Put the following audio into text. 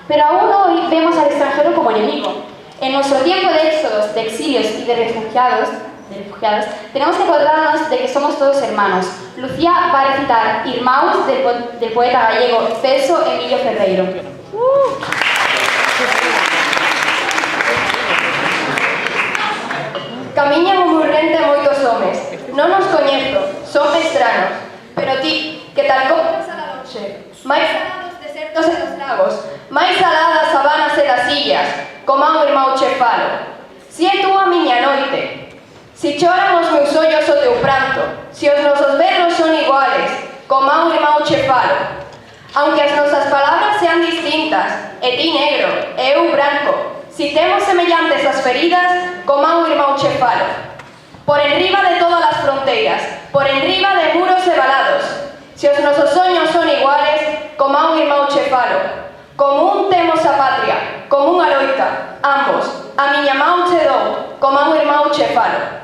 Pero aún hoy vemos al extranjero como enemigo. En nuestro tiempo de éxodos, de exilios y de refugiados, tenemos que acordarnos de que somos todos hermanos. Lucía va a recitar Irmãos del poeta gallego Celso Emilio Ferreiro. Camiñan o murrente moitos homes, non os coñezo, son estranos, pero ti, que tal como pasa la noche, máis salados desertos e dos lagos, máis saladas sabanas e das illas, como un irmão che falo. Si é tú a miña noite, si choran os meus ollos o teu pranto, si os nosos berros son iguales, como un irmão che falo. Aunque as nosas palabras sean distintas, e ti negro, e eu branco, si temos semellantes as feridas, como un irmão che falo. Por enriba de todas as fronteiras, por enriba de muros e valados, si os nosos soños son iguales, como un irmão che falo. Como un temos a patria, como unha loita, ambos, a miña mão che dou, como un irmão che falo.